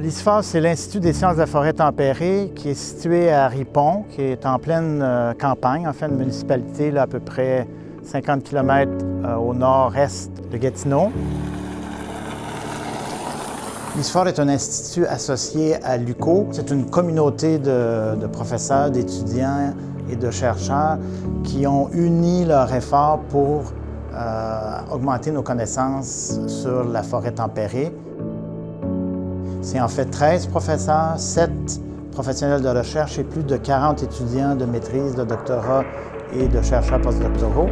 L'ISFAR, c'est l'Institut des sciences de la forêt tempérée qui est situé à Ripon, qui est en pleine campagne, en fait, une municipalité là, à peu près 50 km au nord-est de Gatineau. L'ISFAR est un institut associé à l'UQO. C'est une communauté de professeurs, d'étudiants et de chercheurs qui ont uni leurs efforts pour augmenter nos connaissances sur la forêt tempérée. C'est en fait 13 professeurs, 7 professionnels de recherche et plus de 40 étudiants de maîtrise, de doctorat et de chercheurs postdoctoraux.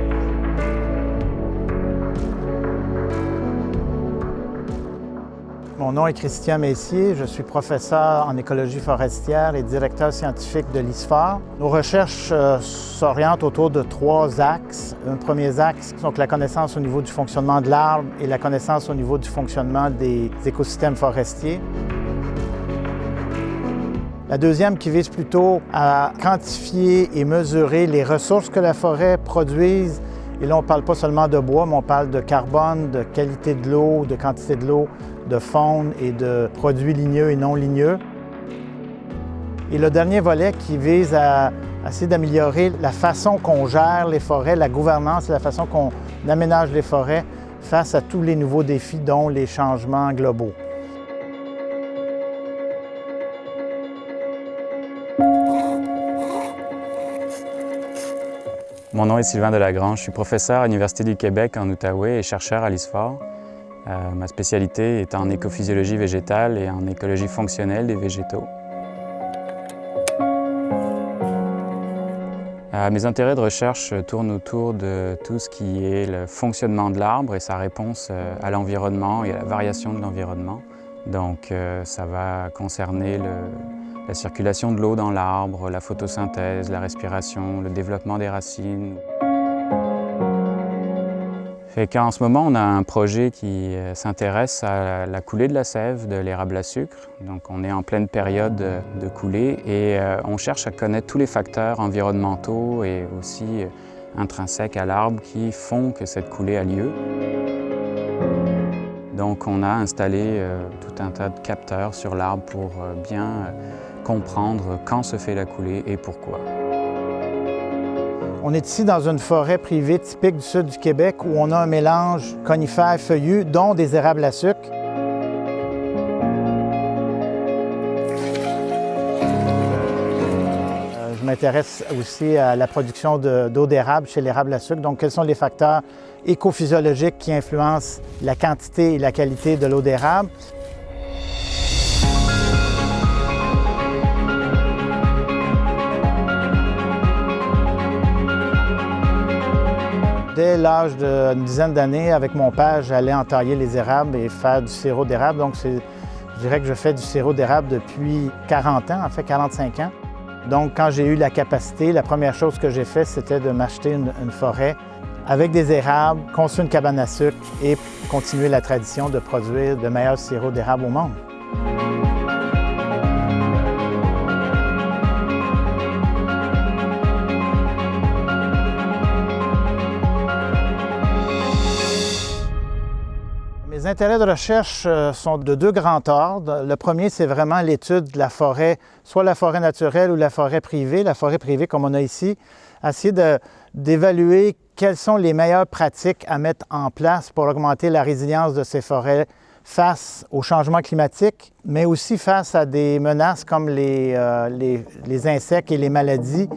Mon nom est Christian Messier, je suis professeur en écologie forestière et directeur scientifique de l'ISFAR. Nos recherches s'orientent autour de 3 axes. Un premier axe, donc la connaissance au niveau du fonctionnement de l'arbre et la connaissance au niveau du fonctionnement des écosystèmes forestiers. La deuxième qui vise plutôt à quantifier et mesurer les ressources que la forêt produise. Et là, on ne parle pas seulement de bois, mais on parle de carbone, de qualité de l'eau, de quantité de l'eau, de faune et de produits ligneux et non ligneux. Et le dernier volet qui vise à essayer d'améliorer la façon qu'on gère les forêts, la gouvernance et la façon qu'on aménage les forêts face à tous les nouveaux défis, dont les changements globaux. Mon nom est Sylvain Delagrange, je suis professeur à l'Université du Québec en Outaouais et chercheur à l'ISFAR. Ma spécialité est en écophysiologie végétale et en écologie fonctionnelle des végétaux. Mes intérêts de recherche tournent autour de tout ce qui est le fonctionnement de l'arbre et sa réponse à l'environnement et à la variation de l'environnement. Donc ça va concerner la circulation de l'eau dans l'arbre, la photosynthèse, la respiration, le développement des racines. En ce moment, on a un projet qui s'intéresse à la coulée de la sève de l'érable à sucre. Donc, on est en pleine période de coulée et on cherche à connaître tous les facteurs environnementaux et aussi intrinsèques à l'arbre qui font que cette coulée a lieu. Donc, on a installé tout un tas de capteurs sur l'arbre pour bien comprendre quand se fait la coulée et pourquoi. On est ici dans une forêt privée typique du sud du Québec où on a un mélange conifère feuillu, dont des érables à sucre. Je m'intéresse aussi à la production d'eau d'érable chez l'érable à sucre. Donc, quels sont les facteurs écophysiologiques qui influencent la quantité et la qualité de l'eau d'érable? Dès l'âge d'une dizaine d'années, avec mon père, j'allais entailler les érables et faire du sirop d'érable. Donc, je dirais que je fais du sirop d'érable depuis 40 ans, en fait 45 ans. Donc, quand j'ai eu la capacité, la première chose que j'ai fait, c'était de m'acheter une forêt avec des érables, construire une cabane à sucre et continuer la tradition de produire le meilleur sirop d'érable au monde. Mes intérêts de recherche sont de 2 grands ordres. Le premier, c'est vraiment l'étude de la forêt, soit la forêt naturelle ou la forêt privée. La forêt privée, comme on a ici, essayer d'évaluer quelles sont les meilleures pratiques à mettre en place pour augmenter la résilience de ces forêts face au changement climatique, mais aussi face à des menaces comme les insectes et les maladies.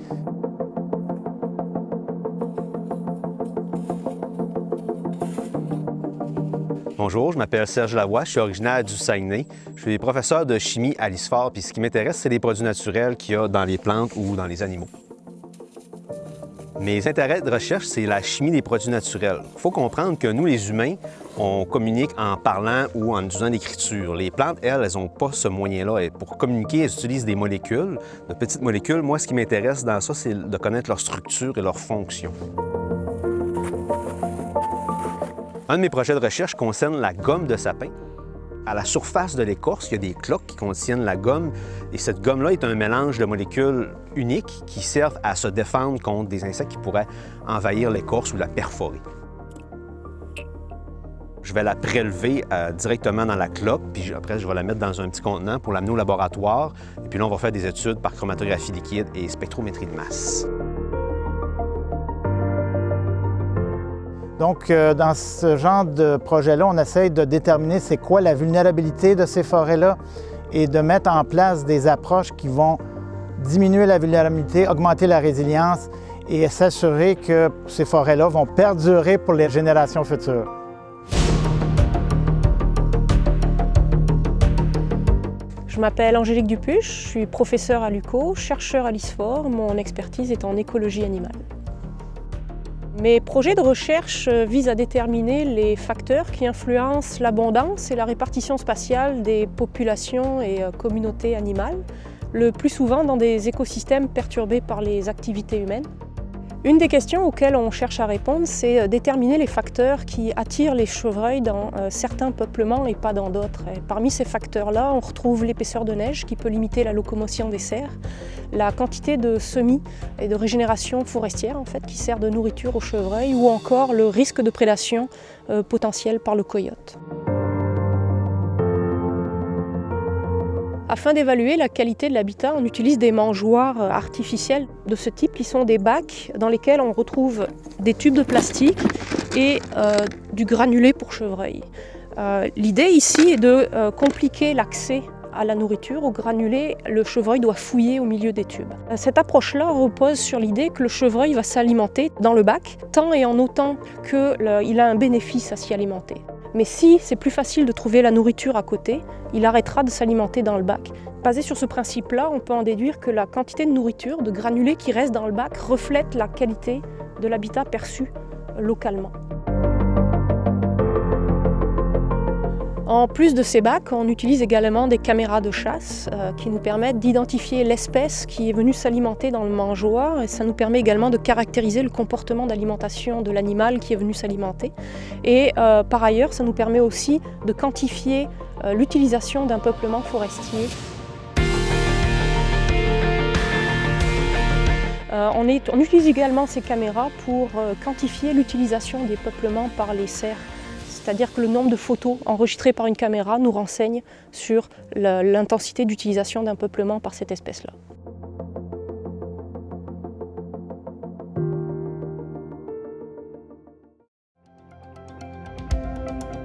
Bonjour, je m'appelle Serge Lavoie, je suis originaire du Saguenay. Je suis professeur de chimie à l'ISFAR, puis ce qui m'intéresse, c'est les produits naturels qu'il y a dans les plantes ou dans les animaux. Mes intérêts de recherche, c'est la chimie des produits naturels. Il faut comprendre que nous, les humains, on communique en parlant ou en utilisant l'écriture. Les plantes, elles n'ont pas ce moyen-là. Et pour communiquer, elles utilisent des molécules, de petites molécules. Moi, ce qui m'intéresse dans ça, c'est de connaître leur structure et leur fonction. Un de mes projets de recherche concerne la gomme de sapin. À la surface de l'écorce, il y a des cloques qui contiennent la gomme et cette gomme-là est un mélange de molécules uniques qui servent à se défendre contre des insectes qui pourraient envahir l'écorce ou la perforer. Je vais la prélever directement dans la cloque, puis après, je vais la mettre dans un petit contenant pour l'amener au laboratoire. Et puis là, on va faire des études par chromatographie liquide et spectrométrie de masse. Donc, dans ce genre de projet-là, on essaye de déterminer c'est quoi la vulnérabilité de ces forêts-là et de mettre en place des approches qui vont diminuer la vulnérabilité, augmenter la résilience et s'assurer que ces forêts-là vont perdurer pour les générations futures. Je m'appelle Angélique Dupuche, je suis professeure à l'UQO, chercheur à l'ISFOR. Mon expertise est en écologie animale. Mes projets de recherche visent à déterminer les facteurs qui influencent l'abondance et la répartition spatiale des populations et communautés animales, le plus souvent dans des écosystèmes perturbés par les activités humaines. Une des questions auxquelles on cherche à répondre, c'est déterminer les facteurs qui attirent les chevreuils dans certains peuplements et pas dans d'autres. Et parmi ces facteurs-là, on retrouve l'épaisseur de neige qui peut limiter la locomotion des cerfs, la quantité de semis et de régénération forestière en fait, qui sert de nourriture aux chevreuils ou encore le risque de prédation potentiel par le coyote. Afin d'évaluer la qualité de l'habitat, on utilise des mangeoires artificiels de ce type qui sont des bacs dans lesquels on retrouve des tubes de plastique et du granulé pour chevreuil. L'idée ici est de compliquer l'accès à la nourriture, au granulé, le chevreuil doit fouiller au milieu des tubes. Cette approche-là repose sur l'idée que le chevreuil va s'alimenter dans le bac, tant et en autant qu'il a un bénéfice à s'y alimenter. Mais si c'est plus facile de trouver la nourriture à côté, il arrêtera de s'alimenter dans le bac. Basé sur ce principe-là, on peut en déduire que la quantité de nourriture, de granulés qui reste dans le bac, reflète la qualité de l'habitat perçu localement. En plus de ces bacs, on utilise également des caméras de chasse qui nous permettent d'identifier l'espèce qui est venue s'alimenter dans le mangeoire et ça nous permet également de caractériser le comportement d'alimentation de l'animal qui est venu s'alimenter. Et par ailleurs, ça nous permet aussi de quantifier l'utilisation d'un peuplement forestier. On utilise également ces caméras pour quantifier l'utilisation des peuplements par les cerfs. C'est-à-dire que le nombre de photos enregistrées par une caméra nous renseigne sur l'intensité d'utilisation d'un peuplement par cette espèce-là.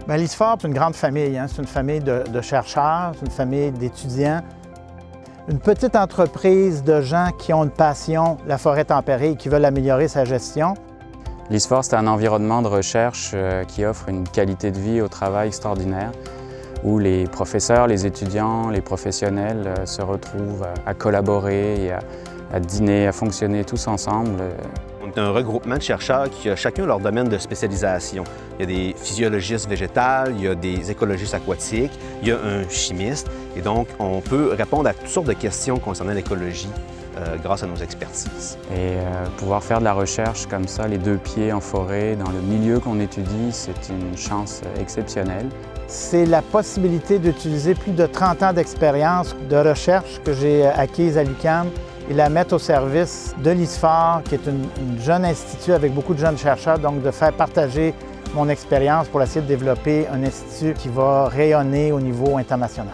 L'ISFOR, c'est une grande famille, c'est une famille de chercheurs, c'est une famille d'étudiants. Une petite entreprise de gens qui ont une passion, la forêt tempérée, et qui veulent améliorer sa gestion. L'ISFOR, c'est un environnement de recherche qui offre une qualité de vie au travail extraordinaire, où les professeurs, les étudiants, les professionnels se retrouvent à collaborer et à dîner, à fonctionner tous ensemble. On est un regroupement de chercheurs qui ont chacun leur domaine de spécialisation. Il y a des physiologistes végétales, il y a des écologistes aquatiques, il y a un chimiste. Et donc, on peut répondre à toutes sortes de questions concernant l'écologie grâce à nos expertises. Et pouvoir faire de la recherche comme ça, les deux pieds en forêt, dans le milieu qu'on étudie, c'est une chance exceptionnelle. C'est la possibilité d'utiliser plus de 30 ans d'expérience de recherche que j'ai acquise à l'UQAM et la mettre au service de l'ISFOR, qui est une jeune institut avec beaucoup de jeunes chercheurs, donc de faire partager mon expérience pour essayer de développer un institut qui va rayonner au niveau international.